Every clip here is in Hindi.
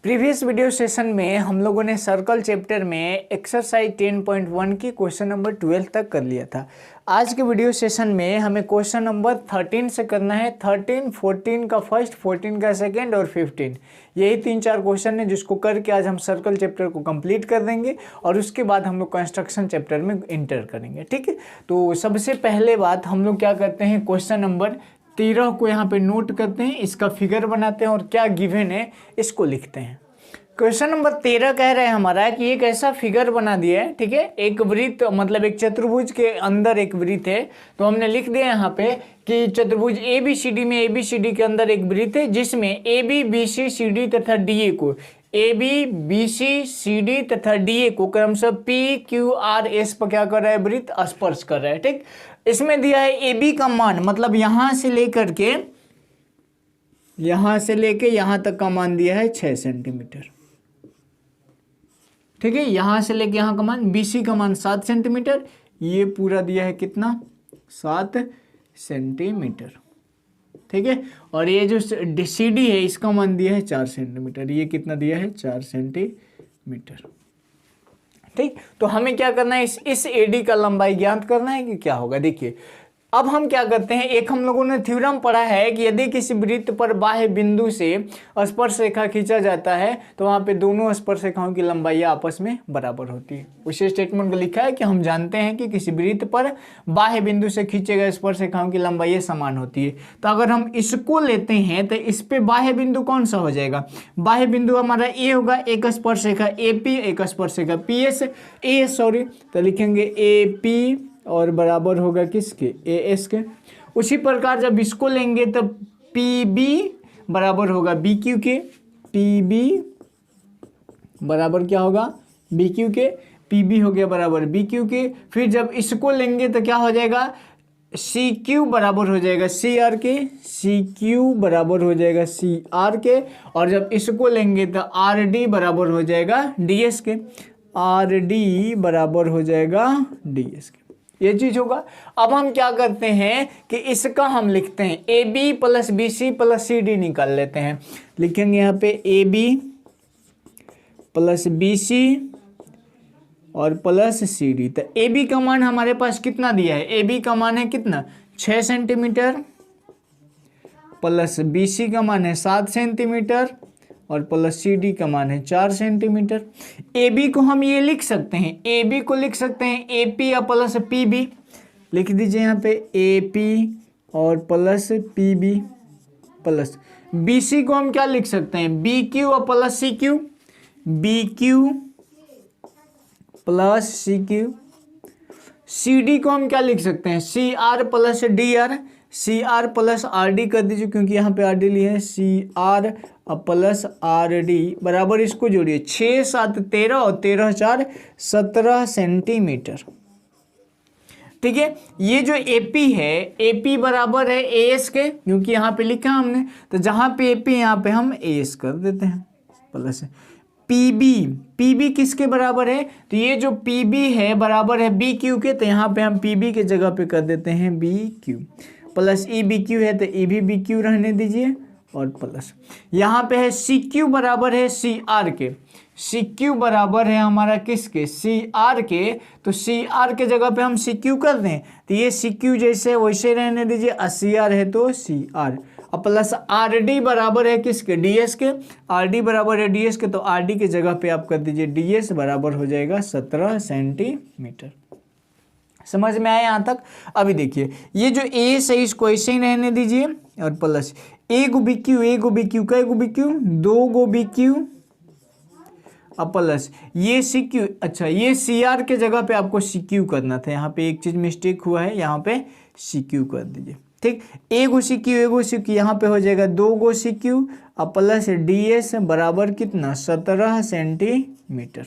प्रीवियस वीडियो सेशन में हम लोगों ने सर्कल चैप्टर में एक्सरसाइज 10.1 की क्वेश्चन नंबर 12 तक कर लिया था। आज के वीडियो सेशन में हमें क्वेश्चन नंबर 13 से करना है। 13, 14 का फर्स्ट, 14 का सेकंड और 15, यही 3-4 क्वेश्चन है जिसको करके आज हम सर्कल चैप्टर को कंप्लीट कर देंगे और उसके बाद हम लोग कंस्ट्रक्शन चैप्टर में इंटर करेंगे। ठीक है, तो सबसे पहले बात हम लोग क्या करते हैं, क्वेश्चन नंबर 13 को यहाँ पे नोट करते हैं, इसका फिगर बनाते हैं और क्या गिवन है इसको लिखते हैं। क्वेश्चन नंबर 13 कह रहे हैं हमारा कि एक ऐसा फिगर बना दिया है। ठीक है, एक वृत्त मतलब एक चतुर्भुज के अंदर एक वृत्त है, तो हमने लिख दिया यहाँ पे कि चतुर्भुज ABCD में ABCD के अंदर एक वृत्त है जिसमें AB BC CD तथा DA को ABBCCD तथा DA को क्रमशः PQRS पर क्या कर रहा है, वृत्त स्पर्श कर रहा है। ठीक, इसमें दिया है AB का मान, मतलब यहां से लेकर के यहां तक का मान दिया है 6 सेंटीमीटर। ठीक है, यहां से लेके यहां का मान, BC का मान 7 सेंटीमीटर, ये पूरा दिया है कितना, 7 सेंटीमीटर। ठीक है, और ये जो CD है इसका मान दिया है 4 सेंटीमीटर, ये कितना दिया है, 4 सेंटीमीटर। ठीक, तो हमें क्या करना है, इस AD का लंबाई ज्ञात करना है कि क्या होगा। देखिए अब हम क्या करते हैं, एक हम लोगों ने थ्योरम पढ़ा है कि यदि किसी वृत्त पर बाह्य बिंदु से स्पर्श रेखा खींचा जाता है तो वहां पे दोनों स्पर्श रेखाओं की लंबाई आपस में बराबर होती है। उसी स्टेटमेंट को लिखा है कि हम जानते हैं कि किसी वृत्त पर बाह्य बिंदु से खींचे गए स्पर्श रेखाओं की लंबाई समान होती है। तो अगर हम इसको लेते हैं तो इस पे बाह्य बिंदु कौन सा हो जाएगा, बाह्य बिंदु हमारा A होगा, एक स्पर्श रेखा AP, एक स्पर्श रेखा तो लिखेंगे AP और बराबर होगा किसके, AS के। उसी प्रकार जब इसको लेंगे तो PB बराबर होगा BQ के, PB बराबर क्या होगा, BQ के, PB हो गया बराबर BQ के। फिर जब इसको लेंगे तो क्या हो जाएगा, CQ बराबर हो जाएगा CR के, CQ बराबर हो जाएगा CR के। और जब इसको लेंगे तो RD बराबर हो जाएगा DS के, RD बराबर हो जाएगा DS के, ये चीज होगा। अब हम क्या करते हैं कि इसका हम लिखते हैं AB plus BC plus CD निकाल लेते हैं। लिखेंगे यहाँ पे AB प्लस BC और प्लस CD। तो AB का मान हमारे पास कितना दिया है, AB का मान है कितना, 6 सेंटीमीटर, प्लस BC का मान है 7 सेंटीमीटर और प्लस CD का मान है 4 सेंटीमीटर। AB को हम ये लिख सकते हैं, AB को लिख सकते हैं AP या प्लस PB, लिख दीजिए यहाँ पे AP और प्लस PB प्लस। BC को हम क्या लिख सकते हैं, BQ और plus CQ, BQ plus CQ। CD को हम क्या लिख सकते हैं, CR plus DR, CR plus RD कर दीजिए क्योंकि यहाँ पे RD लिए हैं, CR प्लस RD बराबर, इसको जोड़िए 6 7 13 और 13 4 17 सेंटीमीटर। ठीक है, ये जो AP है, AP बराबर है AS के, क्योंकि यहाँ पे लिखा हमने, तो जहाँ पे AP यहाँ पे हम AS कर देते हैं प्लस PB किसके बराबर है, तो ये जो PB है बराबर है BQ के, तो यहाँ पे हम PB के जगह पे कर देते हैं BQ प्लस EBQ है तो EBBQ रहने दीजिए और प्लस यहाँ पे है CQ बराबर है CR के, CQ बराबर है हमारा किसके, CR के, तो CR के जगह पे हम CQ कर दें तो ये CQ जैसे वैसे रहने दीजिए, CR है तो CR और प्लस RD बराबर है किसके, DS के, RD बराबर है DS के, तो RD के जगह पे आप कर दीजिए DS बराबर हो जाएगा 17 सेंटीमीटर। समझ में आया यहाँ तक। अभी देखिए ये जो AS है इसको ऐसे ही रहने दीजिए और plus A go BQ, A go BQ, कई गो BQ, 2 गो BQ अब प्लस ये CQ, अच्छा ये CR के जगह पे आपको CQ करना था, यहाँ पे एक चीज मिस्टेक हुआ है, यहाँ पे CQ कर दीजिए। ठीक, A गो CQ, यहाँ पे हो जाएगा 2 गो CQ अब प्लस DS बराबर कितना, 17 सेंटीमीटर।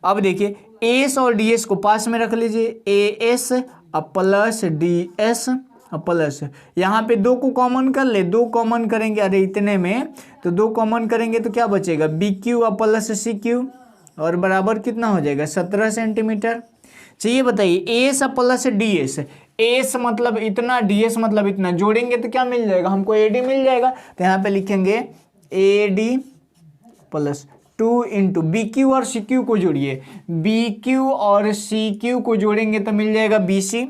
अब देखिए AS और DS को पास में रख लीजिए, AS अब प्लस DS अब प्लस, यहाँ पे 2 को कॉमन कर ले, 2 कॉमन करेंगे, अरे इतने में तो 2 कॉमन करेंगे तो क्या बचेगा, BQ अब प्लस CQ और बराबर कितना हो जाएगा, 17 सेंटीमीटर। चाहिए बताइए AS अब प्लस DS, AS मतलब इतना, DS मतलब इतना, जोड़ेंगे तो क्या मिल जाएगा हमको, AD मिल जाएगा। तो यहाँ पे लिखेंगे AD plus 2 into B Q और सी क्यू को जोड़िए, बी क्यू और सी क्यू को जोड़ेंगे तो मिल जाएगा बी सी,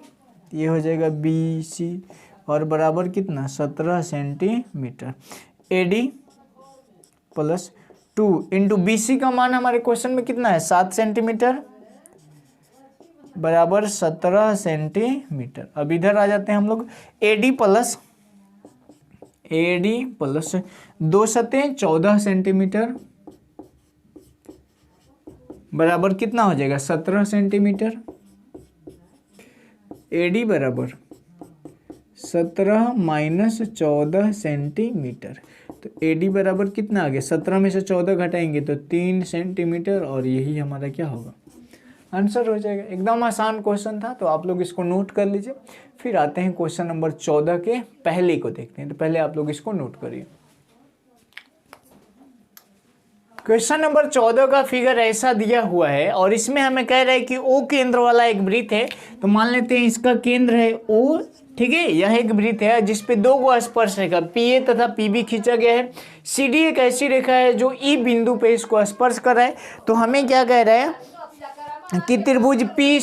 ये हो जाएगा बी सी और बराबर कितना 17 सेंटीमीटर। A D plus 2 into B C का मान हमारे क्वेश्चन में कितना है 7 सेंटीमीटर बराबर 17 सेंटीमीटर। अब इधर आ जाते हैं हम लोग, ए डी प्लस 2 सतें 14 सेंटीमीटर बराबर कितना हो जाएगा 17 सेंटीमीटर। ए डी बराबर 17 माइनस 14 सेंटीमीटर, तो ए डी बराबर कितना आ गया, 17 में से 14 घटाएंगे तो 3 सेंटीमीटर और यही हमारा क्या होगा आंसर हो जाएगा। एकदम आसान क्वेश्चन था, तो आप लोग इसको नोट कर लीजिए। फिर आते हैं क्वेश्चन नंबर 14 के पहले को देखते हैं, तो पहले आप लोग इसको नोट करिए। क्वेश्चन नंबर 14 का फिगर ऐसा दिया हुआ है और इसमें हमें कह रहा है कि ओ केंद्र वाला एक वृत्त है, तो मान लेते हैं इसका केंद्र है ओ, ठीक है। यह एक वृत्त है जिसपे दो गो स्पर्श रेखा पी ए तथा पी बी खींचा गया है। सी डी एक ऐसी रेखा है जो ई बिंदु पे इसको स्पर्श कर रहा है। तो हमें क्या कह रहा है कि त्रिभुज पी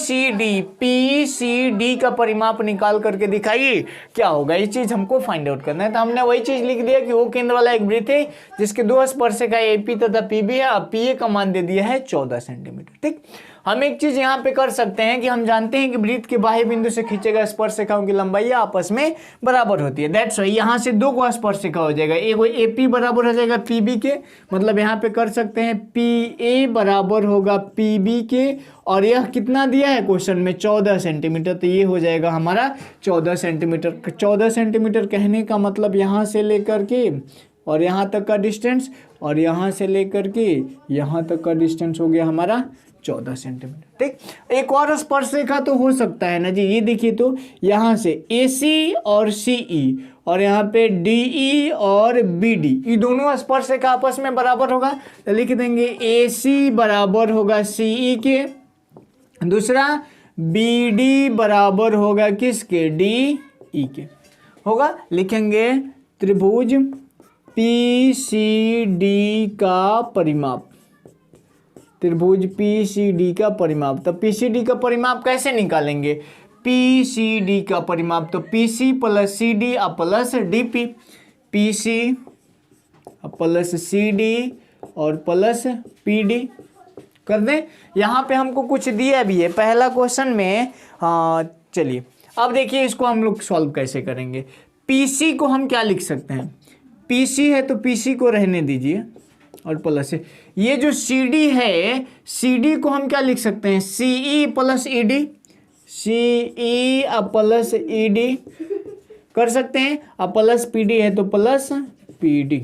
सी डी का परिमाप निकाल करके दिखाइए क्या होगा। ये चीज हमको फाइंड आउट करना है, तो हमने वही चीज लिख दिया कि वो केंद्र वाला एक वृत्त है जिसके दो स्पर्शरेखा एपी तथा पीबी है। अब पीए का मान दे दिया है 14 सेंटीमीटर। ठीक, हम एक चीज यहाँ पे कर सकते हैं कि हम जानते हैं कि वृत्त के बाह्य बिंदु से खींचे गए स्पर्शरेखाओं की लंबाई आपस में बराबर होती है। दैट्स वाई यहाँ से दो को स्पर्शरेखा हो जाएगा, एक एपी बराबर हो जाएगा पीबी के, मतलब यहाँ पे कर सकते हैं पी ए बराबर होगा पीबी के, और यह कितना दिया है क्वेश्चन में 14 सेंटीमीटर, तो ये हो जाएगा हमारा 14 सेंटीमीटर। 14 सेंटीमीटर कहने का मतलब यहाँ से लेकर के और यहाँ तक का डिस्टेंस, और यहाँ से लेकर के यहाँ तक का डिस्टेंस हो गया हमारा 14 सेंटीमीटर। ठीक, एक और स्पर्शरेखा तो हो सकता है ना जी, ये देखिए तो यहाँ से AC और CE और यहाँ पे DE और BD, ये दोनों स्पर्शरेखा आपस में बराबर होगा, तो लिख देंगे AC बराबर होगा CE के, दूसरा BD बराबर होगा किसके, DE के होगा। लिखेंगे त्रिभुज PCD का परिमाप, त्रिभुज PCD का परिमाप। तो PCD का परिमाप कैसे निकालेंगे, PCD का परिमाप तो PC plus CD plus DP, PC plus CD और प्लस PD कर दें। यहाँ पे हमको कुछ दिया भी है पहला क्वेश्चन में। हाँ चलिए, अब देखिए इसको हम लोग सॉल्व कैसे करेंगे। PC को हम क्या लिख सकते हैं, PC है तो PC को रहने दीजिए और प्लस है, ये जो CD है CD को हम क्या लिख सकते हैं, CE plus ED, CE plus ED कर सकते हैं, अब प्लस PD है तो प्लस PD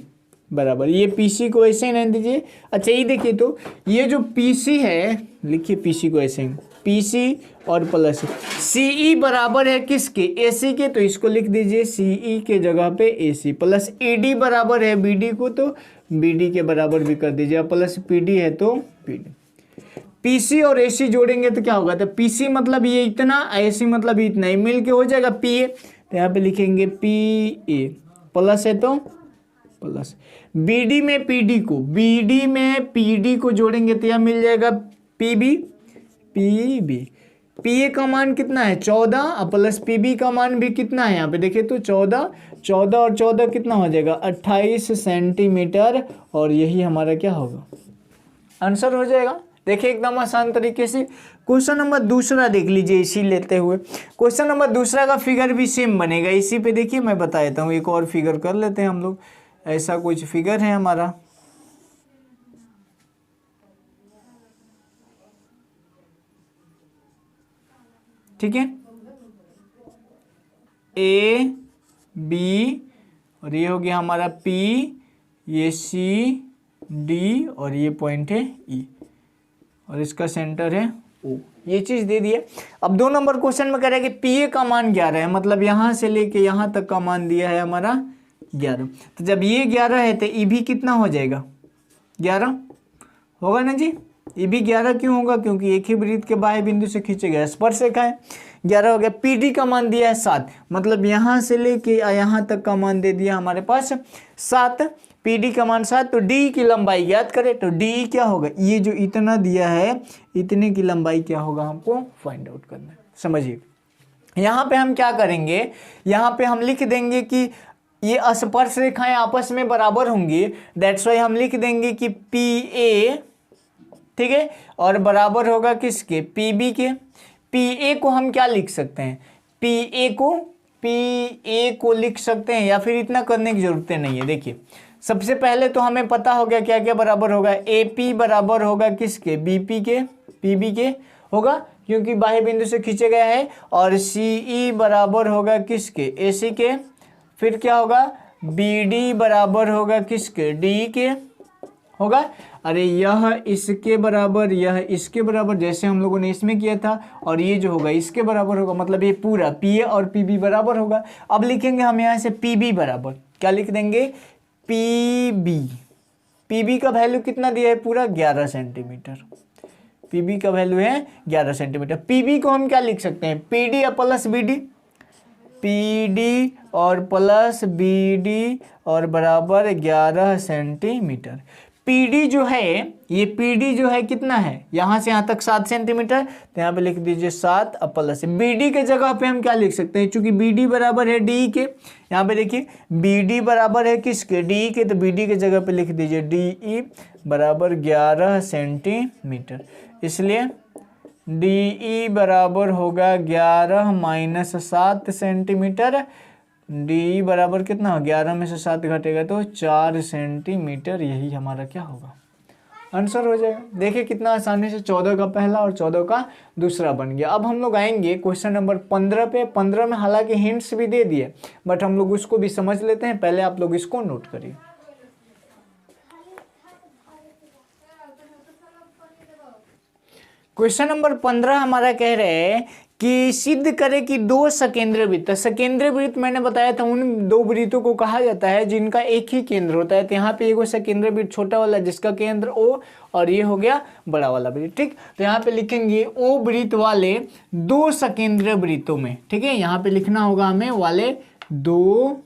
बराबर, ये PC को ऐसे ही रहने दीजिए। अच्छा ये देखिए तो ये जो PC है, लिखिए PC को ऐसे ही PC और प्लस CE बराबर है किसके, AC के, तो इसको लिख दीजिए CE के जगह पे AC, प्लस ED बराबर है BD को तो BD के बराबर भी कर दीजिए, प्लस PD है तो PD। PC और AC जोड़ेंगे तो क्या होगा, तो PC मतलब ये इतना, AC मतलब इतना, ही मिल के हो जाएगा PA, तो यहाँ पे लिखेंगे PA, प्लस है तो प्लस BD में PD को जोड़ेंगे तो यह मिल जाएगा PB। PA का मान कितना है 14 प्लस PB का मान भी कितना है, यहाँ पे देखिए तो 14 और 14 कितना हो जाएगा 28 सेंटीमीटर, और यही हमारा क्या होगा आंसर हो जाएगा। देखिए एकदम आसान तरीके से। क्वेश्चन नंबर दूसरा देख लीजिए, इसी लेते हुए क्वेश्चन नंबर दूसरा का फिगर भी सेम बनेगा। इसी पे देखिए मैं बता देता हूँ, एक और फिगर कर लेते हैं हम लोग। ऐसा कुछ फिगर है हमारा, ठीक है, A B और ये हो गया हमारा P, ये C D और ये पॉइंट है E और इसका सेंटर है O। ये चीज दे दिया। अब 2 नंबर क्वेश्चन में कह रहा है कि PA का मान 11 है, मतलब यहां से लेके यहां तक का मान दिया है हमारा 11। तो जब ये 11 है तो E भी कितना हो जाएगा 11 होगा ना जी। ये भी 11 क्यों होगा, क्योंकि एक ही वृत्त के बाह्य बिंदु से खींचे गए स्पर्शरेखा है। 11 हो गया। PD का मान दिया है 7, मतलब यहाँ से लेके यहाँ तक का मान दे दिया हमारे पास 7। पी डी का मान 7, तो डी की लंबाई ज्ञात करें। तो डी क्या होगा, ये जो इतना दिया है इतने की लंबाई क्या होगा हमको फाइंड आउट करना है। समझिए यहाँ पे हम क्या करेंगे, यहाँ पे हम लिख देंगे कि ये स्पर्श रेखाएं आपस में बराबर होंगी, दैट्स वाई हम लिख देंगे कि पी ए, ठीक है, और बराबर होगा किसके, पी बी के। पी ए को हम क्या लिख सकते हैं, पी ए को लिख सकते हैं, या फिर इतना करने की जरूरत नहीं है। देखिए सबसे पहले तो हमें पता हो गया क्या क्या बराबर होगा, ए पी बराबर होगा किसके, बी पी के, पी बी के होगा क्योंकि बाह्य बिंदु से खींचे गया है, और सी ई बराबर होगा किसके, ए सी के। फिर क्या होगा, बी डी बराबर होगा किसके, डी के होगा। अरे यह इसके बराबर, यह इसके बराबर, जैसे हम लोगों ने इसमें किया था, और ये जो होगा इसके बराबर होगा, मतलब ये पूरा पी ए और पी बी बराबर होगा। अब लिखेंगे हम यहाँ से पी बी बराबर, क्या लिख देंगे, पी बी। पी बी का वैल्यू कितना दिया है, पूरा 11 सेंटीमीटर। पी बी का वैल्यू है 11 सेंटीमीटर। पी बी को हम क्या लिख सकते हैं, पी डी या plus B D, P D और प्लस बी डी और बराबर 11 सेंटीमीटर। पीडी जो है, ये पीडी जो है कितना है, यहाँ से यहाँ तक 7 सेंटीमीटर, तो यहाँ पे लिख दीजिए 7 और प्लस बीडी के जगह पे हम क्या लिख सकते हैं, चूंकि बीडी बराबर है डी के, यहाँ पे देखिए बीडी बराबर है किसके, डी के, तो बीडी के जगह पे लिख दीजिए डी ई बराबर 11 सेंटीमीटर। इसलिए डी ई बराबर होगा 11 माइनस 7 सेंटीमीटर। डी बराबर कितना हो, 11 में से 7 घटेगा तो 4 सेंटीमीटर। यही हमारा क्या होगा, आंसर हो जाएगा। देखिए कितना आसानी से 14 का पहला और 14 का दूसरा बन गया। अब हम लोग आएंगे क्वेश्चन नंबर 15 पे। 15 में हालांकि हिंट्स भी दे दिए, बट हम लोग उसको भी समझ लेते हैं। पहले आप लोग इसको नोट करिए। क्वेश्चन नंबर 15 हमारा कह रहे हैं कि सिद्ध करे कि दो सकेंद्र वृत्त, सकेंद्र वृत्त मैंने बताया था उन दो वृत्तों को कहा जाता है जिनका एक ही केंद्र होता है। तो यहाँ पे एगो सकेंद्र वृत्त छोटा वाला जिसका केंद्र O, और ये हो गया बड़ा वाला वृत्त, ठीक। तो यहाँ पे लिखेंगे O वृत्त वाले दो सकेंद्र वृत्तों में, ठीक है। यहाँ पे लिखना होगा हमें वाले दो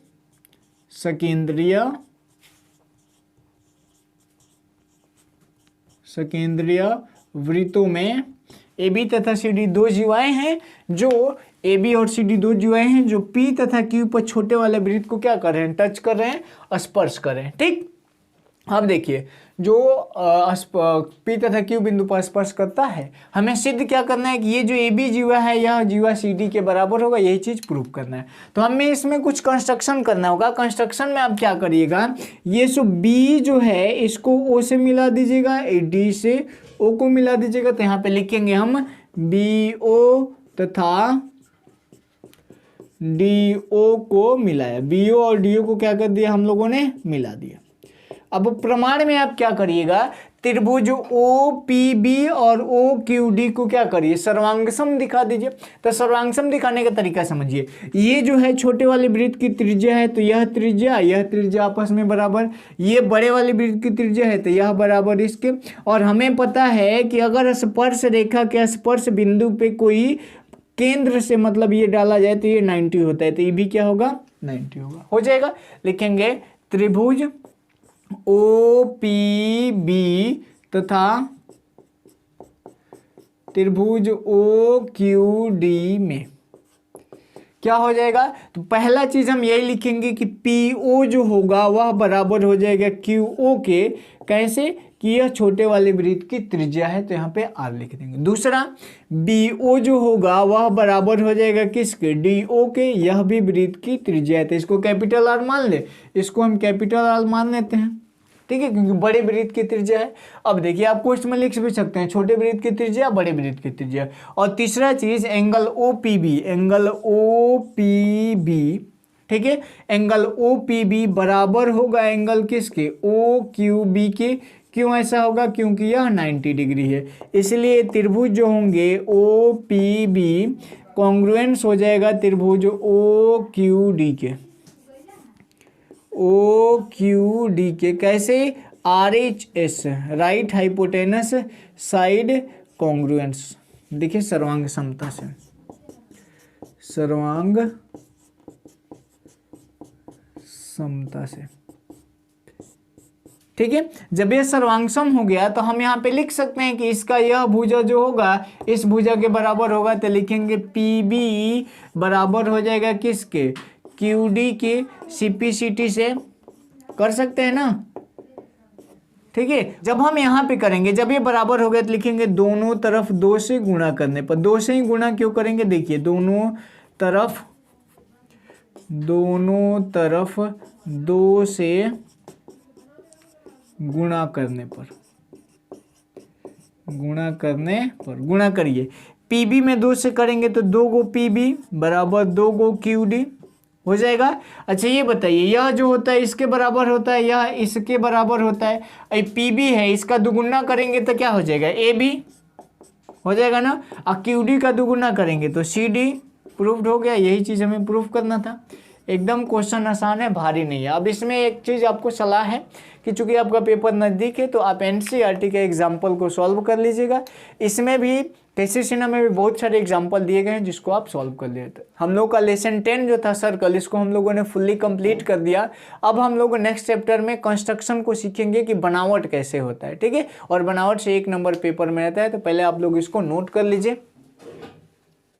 सकेंद्रीय वृत्तों में ए बी तथा सी डी दो जीवाएं हैं, जो ए बी और सी डी दो जीवाएं हैं जो पी तथा क्यू पर छोटे वाले वृत्त को क्या कर रहे हैं, टच कर रहे हैं, स्पर्श कर रहे हैं, ठीक। अब देखिए जो पी तथा क्यू बिंदु पर स्पर्श करता है, हमें सिद्ध क्या करना है कि ये जो ए बी जीवा है यह जीवा सी डी के बराबर होगा, यही चीज प्रूव करना है। तो हमें इसमें कुछ कंस्ट्रक्शन करना होगा। कंस्ट्रक्शन में आप क्या करिएगा, ये जो बी जो है इसको ओ से मिला दीजिएगा, डी से ओ को मिला दीजिएगा। तो यहाँ पे लिखेंगे हम बी ओ तथा डी ओ को मिलाया, बी ओ और डी ओ को क्या कर दिया हम लोगों ने, मिला दिया। अब प्रमाण में आप क्या करिएगा, त्रिभुज ओ पी बी और ओ क्यू डी को क्या करिए, सर्वांगसम दिखा दीजिए। तो सर्वांगसम दिखाने का तरीका समझिए। ये जो है छोटे वाले वृत्त की त्रिज्या है, तो यह त्रिज्या आपस में बराबर। ये बड़े वाले वृत्त की त्रिज्या है तो यह बराबर इसके। और हमें पता है कि अगर स्पर्श रेखा के स्पर्श बिंदु पे कोई केंद्र से मतलब ये डाला जाए तो ये 90 होता है, तो ये भी क्या होगा, 90 होगा। हो जाएगा। लिखेंगे त्रिभुज ओ पी बी तथा त्रिभुज ओ क्यू डी में क्या हो जाएगा, तो पहला चीज हम यही लिखेंगे कि पी ओ जो होगा वह बराबर हो जाएगा क्यू ओ के। कैसे कि यह छोटे वाले वृत्त की त्रिज्या है, तो यहाँ पे आर लिख देंगे। दूसरा बी ओ जो होगा वह बराबर हो जाएगा किसके, डी ओ के, यह भी वृत्त की त्रिज्या है, तो इसको कैपिटल आर मान ले, इसको हम कैपिटल आर मान लेते हैं, ठीक है, क्योंकि बड़े वृत्त की त्रिज्या है। अब देखिए आप क्वेश्चन में लिख भी सकते हैं छोटे वृत्त की त्रिज्या, बड़े वृत्त की त्रिज्या। और तीसरा चीज angle O P B, angle O P B, ठीक है, एंगल ओ पी बी बराबर होगा एंगल किसके, ओ क्यू बी के। क्यों ऐसा होगा, क्योंकि यह 90 डिग्री है, इसलिए त्रिभुज जो होंगे ओ पी बी कॉन्ग्रुएंस हो जाएगा त्रिभुज ओ क्यू डी के, ओ क्यू डी के। कैसे, R H S, right hypotenuse side congruence. देखिए सर्वांग समता से, सर्वांग समता से, ठीक है। जब ये सर्वांगसम हो गया तो हम यहाँ पे लिख सकते हैं कि इसका यह भुजा जो होगा इस भुजा के बराबर होगा, तो लिखेंगे पीबी बराबर हो जाएगा किसके, क्यूडी के। सीपीसीटी से कर सकते हैं ना, ठीक है। जब हम यहाँ पे करेंगे, जब ये बराबर हो गया तो लिखेंगे दोनों तरफ 2 से गुणा करने पर। 2 से ही गुणा क्यों करेंगे, देखिए दोनों तरफ 2 से गुणा करने पर, गुणा करिए। पीबी में 2 से करेंगे तो 2 गो पीबी बराबर 2 गो क्यूडी हो जाएगा। अच्छा ये बताइए, यह जो होता है इसके बराबर होता है, यह इसके बराबर होता है। ये पीबी है, इसका दुगुना करेंगे तो क्या हो जाएगा, ए बी हो जाएगा ना। और क्यूडी का दुगुना करेंगे तो सी डी। प्रूफ्ड हो गया, यही चीज़ हमें प्रूफ करना था। एकदम क्वेश्चन आसान है, भारी नहीं है। अब इसमें एक चीज़ आपको सलाह है कि चूंकि आपका पेपर नज़दीक है तो आप एनसीईआरटी के एग्जाम्पल को सॉल्व कर लीजिएगा। इसमें भी कैसेसिना में भी बहुत सारे एग्जाम्पल दिए गए हैं जिसको आप सॉल्व कर लेते। हम लोग का लेसन 10 जो था सर्कल, इसको हम लोगों ने फुल्ली कंप्लीट कर दिया। अब हम लोग नेक्स्ट चैप्टर में कंस्ट्रक्शन को सीखेंगे कि बनावट कैसे होता है, ठीक है। और बनावट से 1 नंबर पेपर में रहता है, तो पहले आप लोग इसको नोट कर लीजिए।